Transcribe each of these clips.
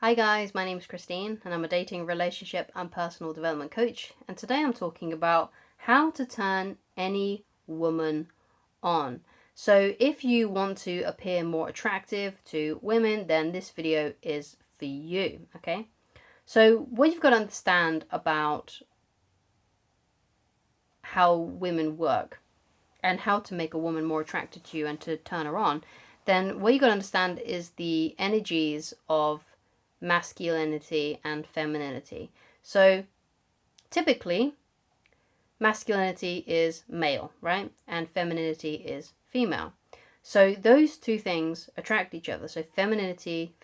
Hi guys, my name is Christine and I'm a dating, relationship and personal development coach, and today I'm talking about how to turn any woman on. So if you want to appear more attractive to women, then this video is for you, okay? So what you've got to understand about how women work and how to make a woman more attracted to you and to turn her on, then what you got to understand is the energies of masculinity and femininity. So typically, masculinity is male, right? And femininity is female. So those two things attract each other. So femininity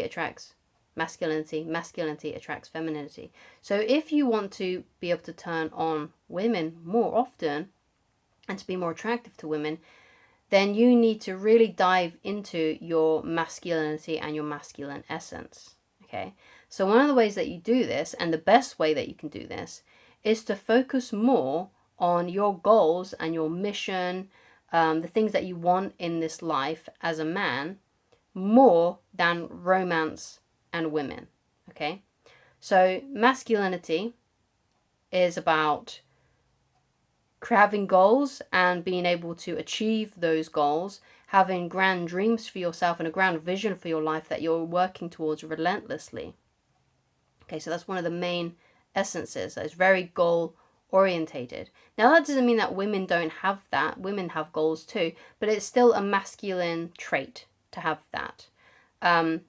attracts masculinity, masculinity attracts femininity. So if you want to be able to turn on women more often and to be more attractive to women, then you need to really dive into your masculinity and your masculine essence. Okay, so one of the ways that you do this, and the best way that you can do this, is to focus more on your goals and your mission, the things that you want in this life as a man, more than romance and women. Okay, so masculinity is about having goals and being able to achieve those goals, having grand dreams for yourself and a grand vision for your life that you're working towards relentlessly. Okay, so that's one of the main essences. It's very goal orientated. Now that doesn't mean that women don't have that. Women have goals too, but it's still a masculine trait to have that. That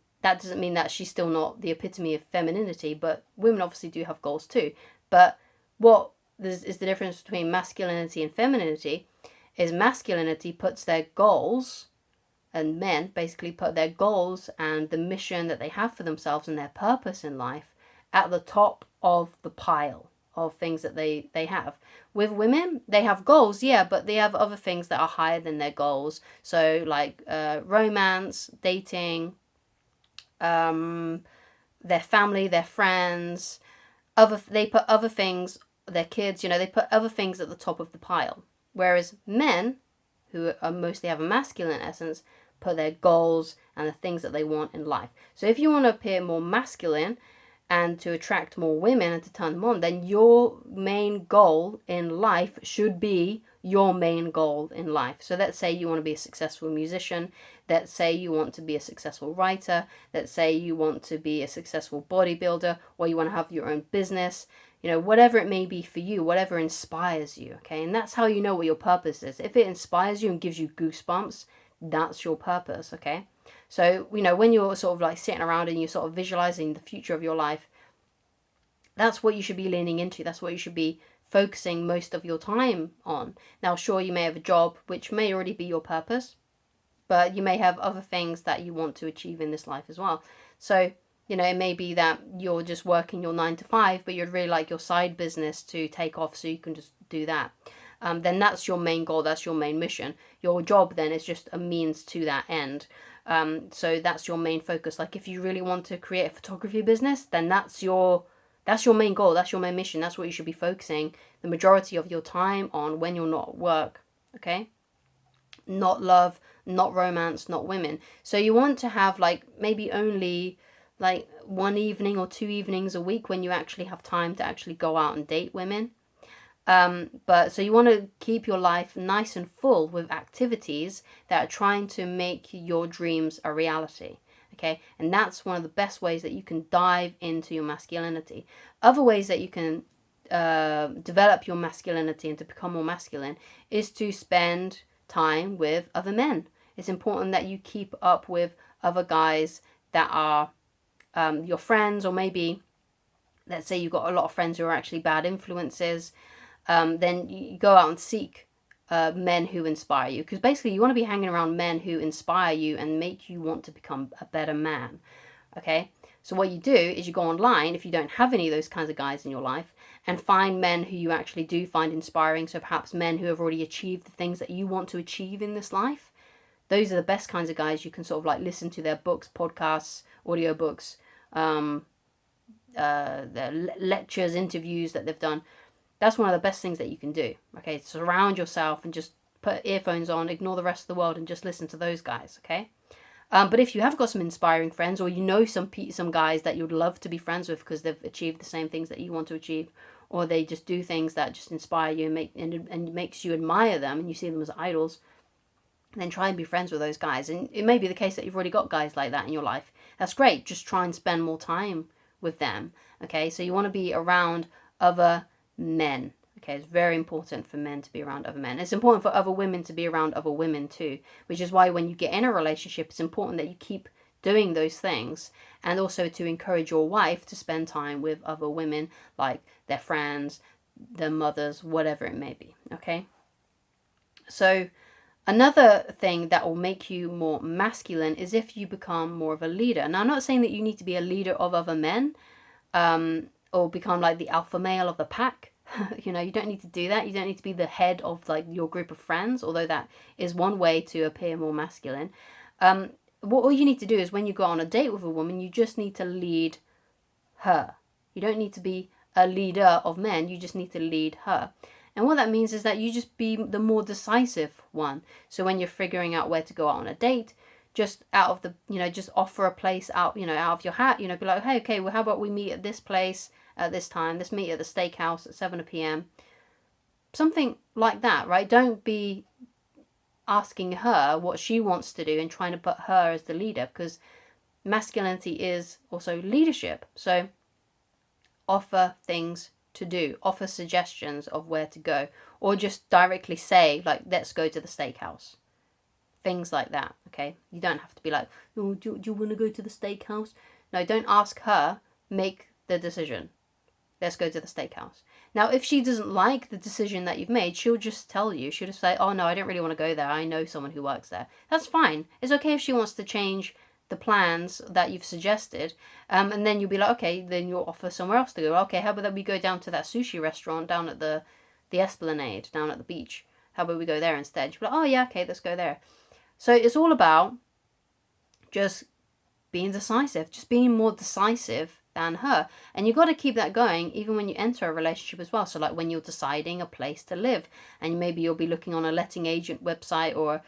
doesn't mean that she's still not the epitome of femininity, but women obviously do have goals too. But what is the difference between masculinity and femininity is masculinity puts their goals, and men basically put their goals and the mission that they have for themselves and their purpose in life at the top of the pile of things that they have. With women, they have goals, yeah, but they have other things that are higher than their goals. So like romance, dating, their family, their friends, they put other things, their kids, they put other things at the top of the pile. Whereas men, who are mostly have a masculine essence, put their goals and the things that they want in life. So if you want to appear more masculine and to attract more women and to turn them on, then your main goal in life should be your main goal in life. So let's say you want to be a successful musician. Let's say you want to be a successful writer. Let's say you want to be a successful bodybuilder, or you want to have your own business. Whatever it may be for you, whatever inspires you, okay? And that's how you know what your purpose is. If it inspires you and gives you goosebumps, that's your purpose, okay? So, when you're sort of like sitting around and you're sort of visualizing the future of your life, that's what you should be leaning into. That's what you should be focusing most of your time on. Now, sure, you may have a job which may already be your purpose, but you may have other things that you want to achieve in this life as well. So, it may be that you're just working your 9 to 5, but you'd really like your side business to take off so you can just do that. Then that's your main goal, that's your main mission. Your job then is just a means to that end. So that's your main focus. Like if you really want to create a photography business, then that's your main goal, that's your main mission. That's what you should be focusing the majority of your time on when you're not at work, okay? Not love, not romance, not women. So you want to have like maybe only like 1 evening or 2 evenings a week when you actually have time to actually go out and date women. But so you want to keep your life nice and full with activities that are trying to make your dreams a reality. Okay, and that's one of the best ways that you can dive into your masculinity. Other ways that you can develop your masculinity and to become more masculine is to spend time with other men. It's important that you keep up with other guys that are your friends, or maybe let's say you've got a lot of friends who are actually bad influences. Then you go out and seek men who inspire you, because basically you want to be hanging around men who inspire you and make you want to become a better man. Okay, so what you do is you go online, if you don't have any of those kinds of guys in your life, and find men who you actually do find inspiring. So perhaps men who have already achieved the things that you want to achieve in this life. Those are the best kinds of guys. You can sort of like listen to their books, podcasts, audiobooks, their lectures, interviews that they've done. That's one of the best things that you can do. Okay, surround yourself and just put earphones on, ignore the rest of the world and just listen to those guys, okay? But if you have got some inspiring friends, or you know some guys that you'd love to be friends with because they've achieved the same things that you want to achieve, or they just do things that just inspire you and makes you admire them, and you see them as idols, then try and be friends with those guys. And it may be the case that you've already got guys like that in your life. That's great. Just try and spend more time with them. Okay, so you want to be around other men. Okay, it's very important for men to be around other men. It's important for other women to be around other women too, which is why when you get in a relationship, it's important that you keep doing those things, and also to encourage your wife to spend time with other women, like their friends, their mothers, whatever it may be. Okay, so another thing that will make you more masculine is if you become more of a leader. Now, I'm not saying that you need to be a leader of other men, or become like the alpha male of the pack. You don't need to do that. You don't need to be the head of like your group of friends, although that is one way to appear more masculine. What all you need to do is when you go on a date with a woman, you just need to lead her. You don't need to be a leader of men. You just need to lead her. And what that means is that you just be the more decisive one. So when you're figuring out where to go out on a date, just out of the, just offer a place out, out of your hat, be like, hey, okay, well, how about we meet at this place at this time? Let's meet at the steakhouse at 7 p.m. Something like that, right? Don't be asking her what she wants to do and trying to put her as the leader, because masculinity is also leadership. So offer things to do, offer suggestions of where to go, or just directly say, like, let's go to the steakhouse. Things like that, okay? You don't have to be like, oh, do you want to go to the steakhouse? No, don't ask her, make the decision. Let's go to the steakhouse. Now, if she doesn't like the decision that you've made, she'll just tell you. She'll just say, oh, no, I don't really want to go there. I know someone who works there. That's fine. It's okay if she wants to change the plans that you've suggested, and then you'll be like, okay, then you'll offer somewhere else to go. Okay, how about that we go down to that sushi restaurant down at the Esplanade, down at the beach. How about we go there instead? You'll be like, oh yeah, okay, let's go there. So it's all about just being decisive, just being more decisive than her. And you've got to keep that going even when you enter a relationship as well. So like when you're deciding a place to live, and maybe you'll be looking on a letting agent website or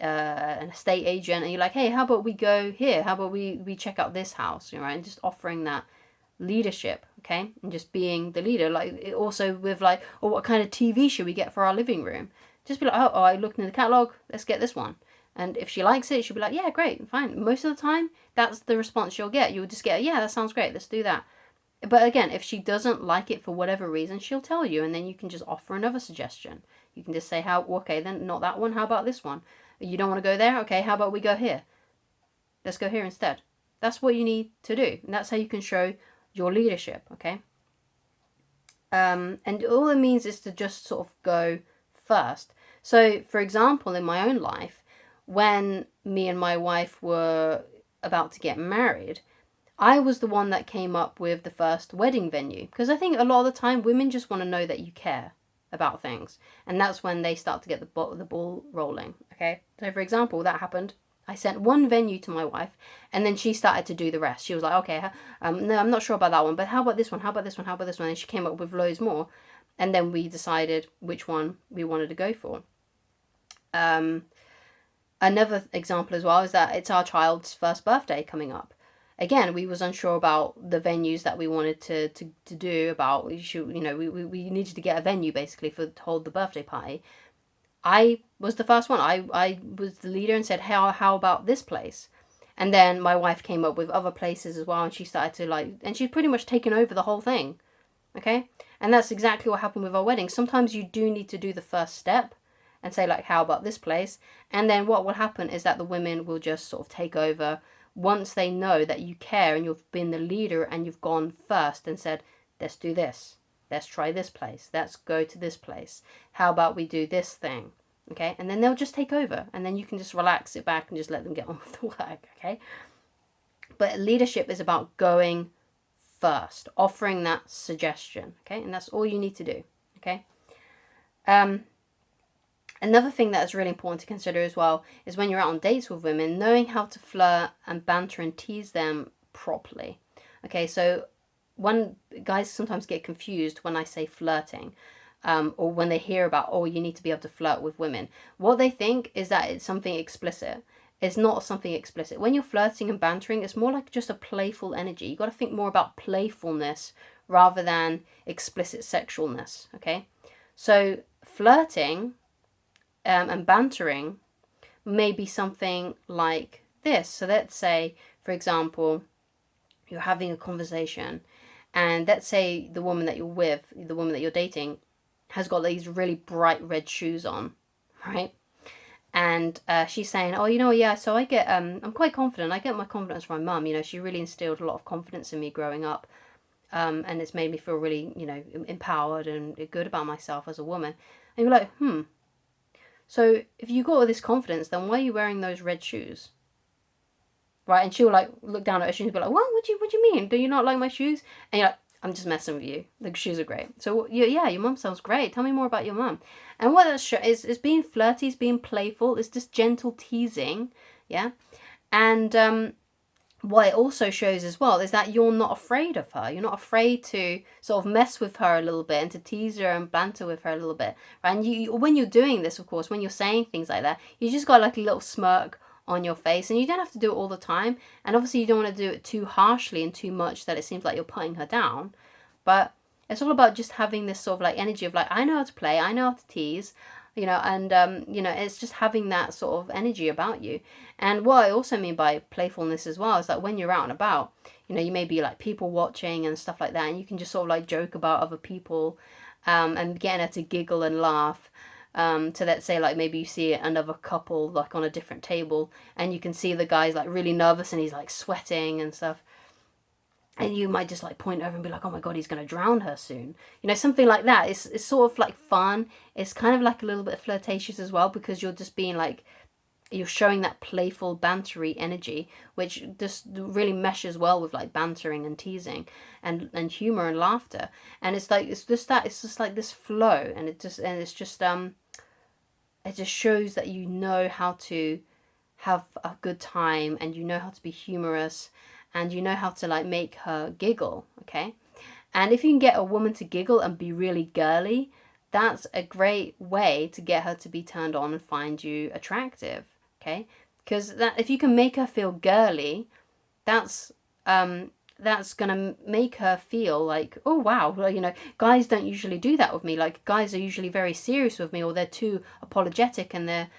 an estate agent, and you're like, hey, how about we go here? How about we check out this house? Right? And just offering that leadership, okay? And just being the leader. Like also with like, oh, what kind of TV should we get for our living room? Just be like, oh, I looked in the catalogue, let's get this one. And if she likes it, she'll be like, yeah, great, fine. Most of the time, that's the response you'll get. You'll just get, yeah, that sounds great, let's do that. But again, if she doesn't like it for whatever reason, she'll tell you, and then you can just offer another suggestion. You can just say, okay, then not that one, how about this one? You don't want to go there? Okay, how about we go here? Let's go here instead. That's what you need to do. And that's how you can show your leadership, okay? And all it means is to just sort of go first. So, for example, in my own life, when me and my wife were about to get married, I was the one that came up with the first wedding venue. Because I think a lot of the time, women just want to know that you care about things. And that's when they start to get the ball rolling, okay? So, for example, that happened. I sent one venue to my wife, and then she started to do the rest. She was like, okay, no, I'm not sure about that one, but how about this one? How about this one? How about this one? And she came up with loads more. And then we decided which one we wanted to go for. Another example as well is that it's our child's first birthday coming up. Again, we was unsure about the venues that we wanted to do. About we needed to get a venue basically to hold the birthday party. I was the first one. I was the leader and said, how about this place? And then my wife came up with other places as well, and she started to and she's pretty much taken over the whole thing. Okay? And that's exactly what happened with our wedding. Sometimes you do need to do the first step and say, like, how about this place? And then what will happen is that the women will just sort of take over once they know that you care and you've been the leader and you've gone first and said, let's do this. Let's try this place. Let's go to this place. How about we do this thing? Okay? And then they'll just take over. And then you can just relax, sit back, and just let them get on with the work. Okay? But leadership is about going first, offering that suggestion. Okay? And that's all you need to do. Okay? Another thing that is really important to consider as well is when you're out on dates with women, knowing how to flirt and banter and tease them properly. Okay, so guys sometimes get confused when I say flirting, or when they hear about, oh, you need to be able to flirt with women. What they think is that it's something explicit. It's not something explicit. When you're flirting and bantering, it's more like just a playful energy. You got to think more about playfulness rather than explicit sexualness. Okay, so flirting and bantering may be something like this. So let's say, for example, you're having a conversation, and let's say the woman that you're with, the woman that you're dating, has got these really bright red shoes on, right? And she's saying, oh, yeah, so I get, I'm quite confident. I get my confidence from my mum. She really instilled a lot of confidence in me growing up. And it's made me feel really, empowered and good about myself as a woman. And you're like, so if you got all this confidence, then why are you wearing those red shoes? Right? And she'll like look down at her shoes and be like, what? What do you mean? Do you not like my shoes? And you're like, I'm just messing with you. The shoes are great. So yeah, your mum sounds great. Tell me more about your mum. And what that is being flirty, is being playful, it's just gentle teasing, yeah. And what it also shows as well is that you're not afraid of her. You're not afraid to sort of mess with her a little bit and to tease her and banter with her a little bit. Right? And when you're doing this, of course, when you're saying things like that, you just got like a little smirk on your face, and you don't have to do it all the time. And obviously, you don't want to do it too harshly and too much that it seems like you're putting her down. But it's all about just having this sort of like energy of like, I know how to play, I know how to tease, and it's just having that sort of energy about you. And what I also mean by playfulness as well is that when you're out and about, you may be like people watching and stuff like that, and you can just sort of like joke about other people, and getting her to giggle and laugh. So let's say like maybe you see another couple like on a different table, and you can see the guy's like really nervous and he's like sweating and stuff. And you might just like point over and be like, oh my God, he's going to drown her soon. Something like that. It's sort of like fun. It's kind of like a little bit flirtatious as well, because you're just being like, you're showing that playful, bantery energy, which just really meshes well with like bantering and teasing and humor and laughter. And it's just like this flow, and it just shows that you know how to have a good time, and you know how to be humorous, and you know how to like make her giggle, okay? And if you can get a woman to giggle and be really girly, that's a great way to get her to be turned on and find you attractive, okay? Because if you can make her feel girly, that's gonna make her feel like, oh wow, well, guys don't usually do that with me. Like, guys are usually very serious with me, or they're too apologetic, and they're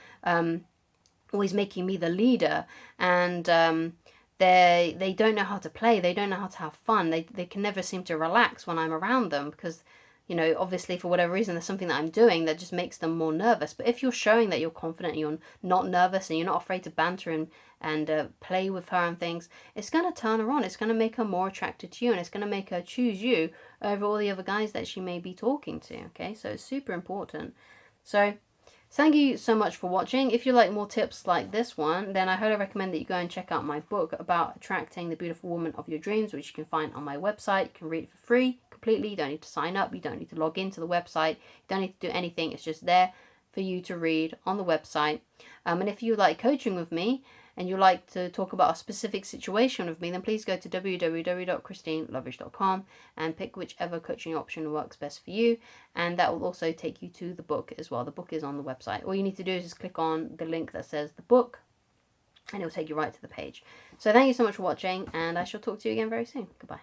always making me the leader, and they don't know how to play, they don't know how to have fun, they can never seem to relax when I'm around them, because obviously for whatever reason there's something that I'm doing that just makes them more nervous. But if you're showing that you're confident and you're not nervous and you're not afraid to banter and play with her and things, it's going to turn her on, it's going to make her more attracted to you, and it's going to make her choose you over all the other guys that she may be talking to, okay? So it's super important. So thank you so much for watching. If you like more tips like this one, then I highly recommend that you go and check out my book about attracting the beautiful woman of your dreams, which you can find on my website. You can read it for free completely. You don't need to sign up. You don't need to log into the website. You don't need to do anything. It's just there for you to read on the website. And if you like coaching with me, and you like to talk about a specific situation with me, then please go to www.christinelovridge.com and pick whichever coaching option works best for you. And that will also take you to the book as well. The book is on the website. All you need to do is just click on the link that says the book, and it will take you right to the page. So thank you so much for watching, and I shall talk to you again very soon. Goodbye.